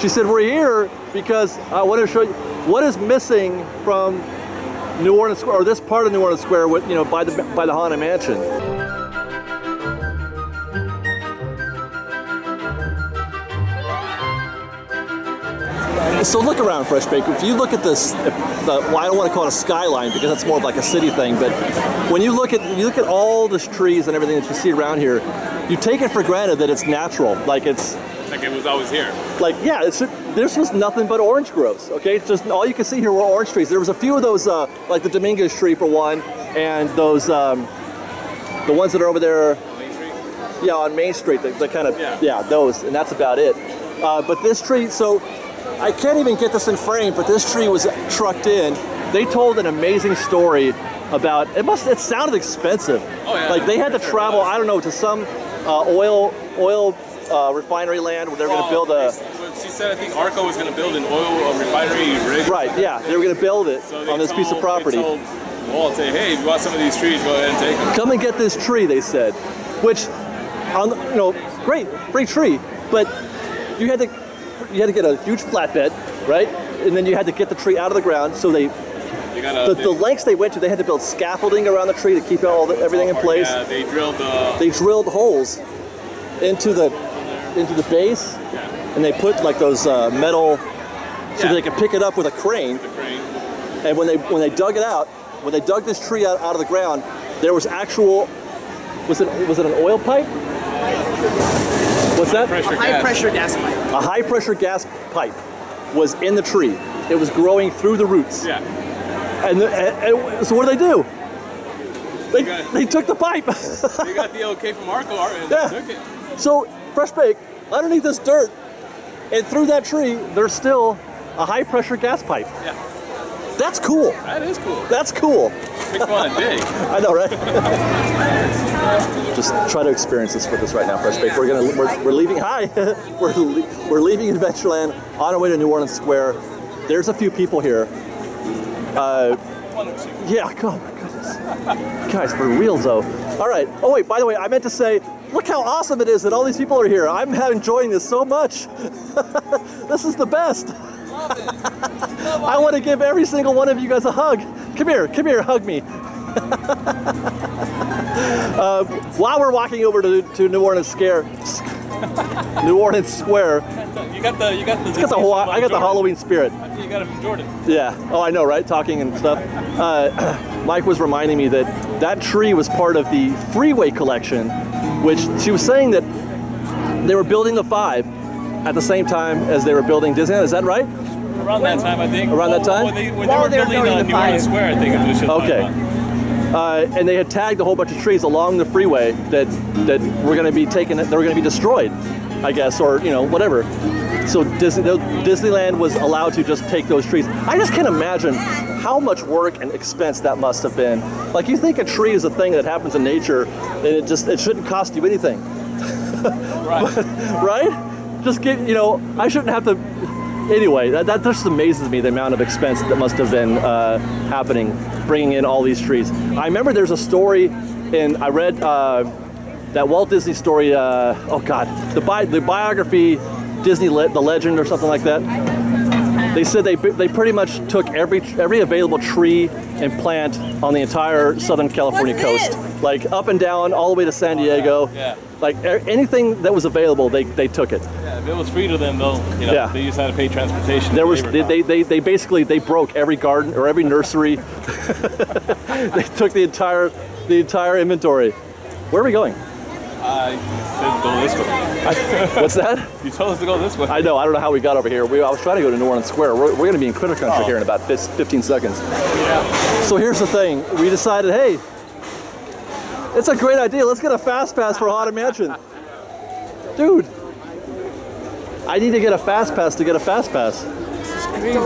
She said, we're here because I want to show you what is missing from New Orleans Square, or this part of New Orleans Square, with, you know, by the Haunted Mansion. So look around, Fresh Bake. If you look at this, well, I don't want to call it a skyline because that's more of like a city thing, but when you look at all the trees and everything that you see around here, you take it for granted that it's natural, like it was always here. Like, yeah, this was nothing but orange groves. Okay, it's just all you can see here were orange trees. There was a few of those, like the Dominguez tree for one, and those the ones that are over there. Main Street? Yeah, on Main Street. The kind of those, and that's about it. But this tree, so. I can't even get this in frame, but this tree was trucked in. They told an amazing story about, it sounded expensive. Oh, yeah. Like they had to travel, I don't know, to some oil refinery land where they were going to build a... She said, I think Arco was going to build an oil refinery rig. Right, yeah, they were going to build it on this piece of property. They told Walt, say, hey, if you want some of these trees, go ahead and take them. Come and get this tree, they said. Which, you know, great, free tree, but you had to get a huge flatbed, right? And then you had to get the tree out of the ground. So the lengths they went to, they had to build scaffolding around the tree to keep everything in place. Yeah, they drilled holes into the base, and they put like those metal so they could pick it up with a crane. And when they dug it out, when they dug this tree out of the ground, there was actual, was it an oil pipe? What's that? A high pressure gas pipe. A high pressure gas pipe was in the tree. It was growing through the roots. Yeah. And so what did they do? They took the pipe. They got the okay from Arco and they took it. So Fresh Bake, underneath this dirt and through that tree, there's still a high pressure gas pipe. Yeah. That's cool. That is cool. That's cool. Pick one a day. I know, right? Just try to experience this with us right now, Fresh Bake. We're leaving. Hi, we're leaving Adventureland on our way to New Orleans Square. There's a few people here. Yeah. Oh my goodness, guys, for real though. All right. Oh wait, by the way, I meant to say, look how awesome it is that all these people are here. I'm enjoying this so much. This is the best. Love it. I want to give every single one of you guys a hug. Come here, hug me. While we're walking over to New Orleans Square, New Orleans Square. I got the Halloween spirit. I think you got it from Jordan. Yeah. Oh, I know, right? Talking and stuff. Mike was reminding me that tree was part of the Freeway collection, which she was saying that they were building the 5 at the same time as they were building Disneyland. Is that right? Around that time, I think. Around that time? When they were building New Orleans Square, I think it was just okay. And they had tagged a whole bunch of trees along the freeway that were going to be taken. They were going to be destroyed, I guess, or you know, whatever. So Disneyland was allowed to just take those trees. I just can't imagine how much work and expense that must have been. Like, you think a tree is a thing that happens in nature, and it shouldn't cost you anything, right? Right? Just get, you know, I shouldn't have to. Anyway, that just amazes me, the amount of expense that must have been happening, bringing in all these trees. I remember there's a story, and I read that Walt Disney story, oh God, the biography, Disney, the Legend or something like that. They said they pretty much took every available tree and plant on the entire Southern California coast. Like up and down, all the way to San Diego. Yeah. Like anything that was available, they took it. Yeah, if it was free to them, they just had to pay transportation. They basically broke every garden or every nursery. They took the entire inventory. Where are we going? You said go this way. What's that? You told us to go this way. I know. I don't know how we got over here. I was trying to go to New Orleans Square. We're going to be in Critter Country here in about 15 seconds. Yeah. So here's the thing. We decided, hey, it's a great idea. Let's get a fast pass for Haunted Mansion. Dude, I need to get a fast pass to get a fast pass. This is crazy.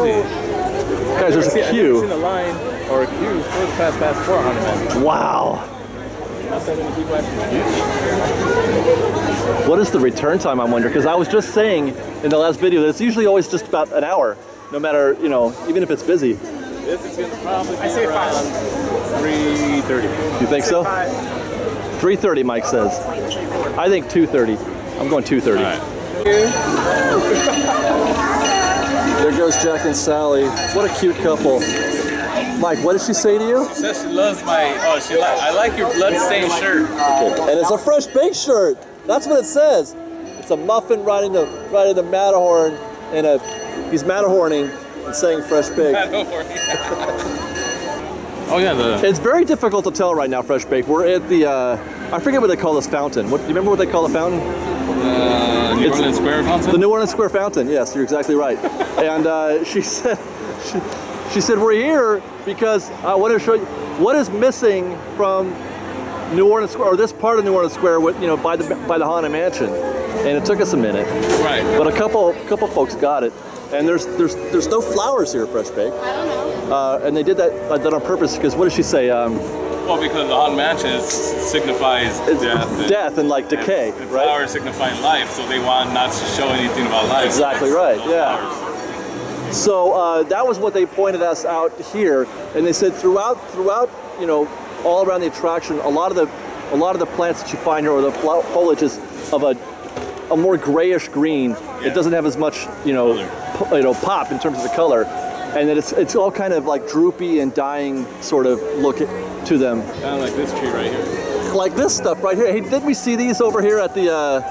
Guys, there's a queue. I've seen a line or a queue for the fast pass for Haunted Mansion. Wow. What is the return time, I wonder? Because I was just saying in the last video that it's usually always just about an hour, no matter, you know, even if it's busy. This is going to probably be around 3:30. You think so? 3:30, Mike says. I think 2:30. I'm going 2:30. All right. goes Jack and Sally. What a cute couple. Mike, what did she say to you? She says she loves my, I like your blood-stained shirt. Okay. And it's a fresh baked shirt. That's what it says. It's a muffin riding the Matterhorn, and he's Matterhorning and saying fresh baked. Oh yeah, it's very difficult to tell right now, fresh baked. We're at the, I forget what they call this fountain. Do you remember what they call the fountain? New Orleans Square fountain? The New Orleans Square fountain, yes, you're exactly right. And she said we're here because I want to show you what is missing from New Orleans Square, or this part of New Orleans Square, with, by the Haunted Mansion. And it took us a minute. Right. But a couple folks got it. And there's no flowers here, fresh baked. I don't know. And they did that on purpose because what did she say? Well, because the Haunted Mansion signifies death and like decay, and right? Flowers signify life, so they want not to show anything about life. Exactly right. Yeah. Flowers. So that was what they pointed us out here, and they said throughout, all around the attraction, a lot of the plants that you find here, or the foliage, is of a more grayish green. Yeah. It doesn't have as much, pop in terms of the color, and that it's all kind of like droopy and dying sort of look to them. Kind of like this tree right here. Like this stuff right here. Hey, didn't we see these over here at the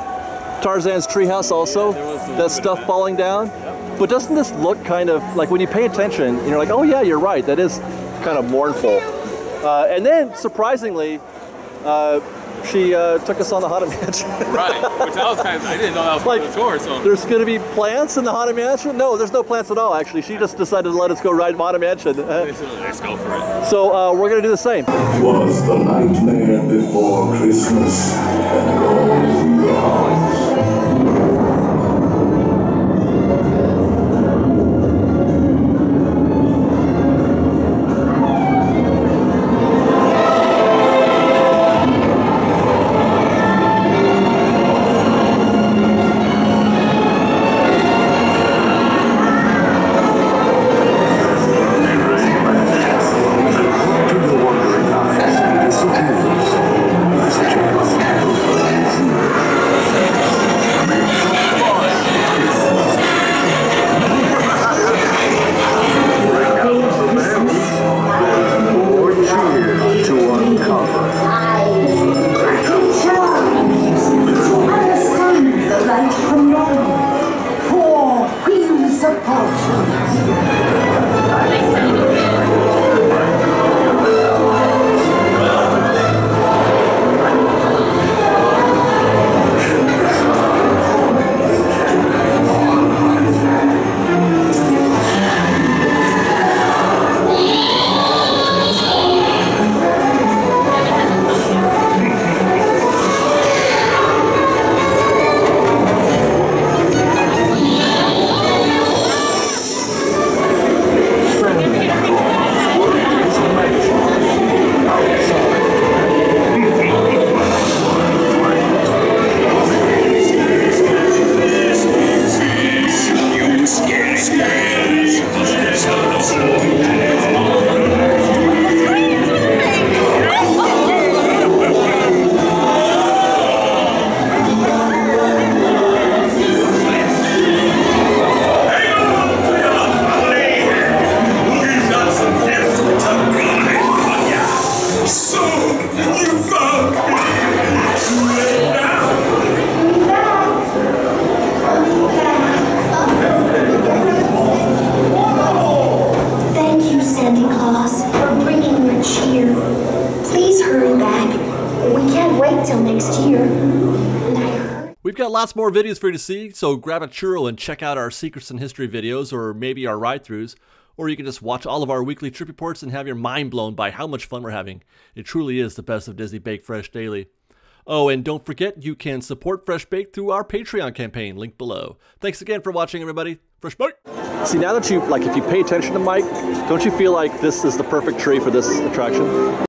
Tarzan's treehouse also? Yeah, that stuff falling down. Yep. But doesn't this look kind of like, when you pay attention, you're like, oh yeah, you're right. That is kind of mournful. And then surprisingly, she took us on the Haunted Mansion. Right, which I didn't know that was part of the tour. So there's going to be plants in the Haunted Mansion? No, there's no plants at all, actually. She just decided to let us go ride Haunted Mansion. Let's go for it. So we're going to do the same. Was the nightmare before Christmas and all the hearts. We've got lots more videos for you to see, so grab a churro and check out our Secrets in History videos, or maybe our ride-throughs, or you can just watch all of our weekly trip reports and have your mind blown by how much fun we're having. It truly is the best of Disney Baked Fresh Daily. Oh, and don't forget, you can support Fresh Baked through our Patreon campaign, link below. Thanks again for watching, everybody. Fresh Baked! See, now that if you pay attention to Mike, don't you feel like this is the perfect tree for this attraction?